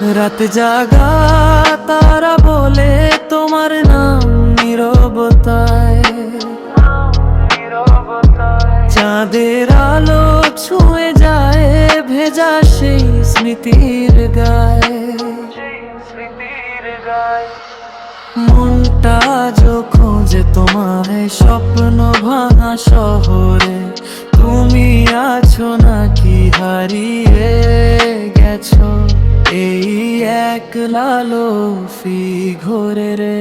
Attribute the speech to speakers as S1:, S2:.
S1: রাত জাগা তারা বলে তোমার নাম নীরবতায়, চাঁদের আলো ছুঁয়ে যায় ভেজা সেই স্মৃতির গায়ে। মনটা যখন যে তোমায় স্বপ্ন ভাঙা শহরে, তুমি আছো নাকি হারিয়ে গেছো এই এক লালো ফি ঘোরে রে।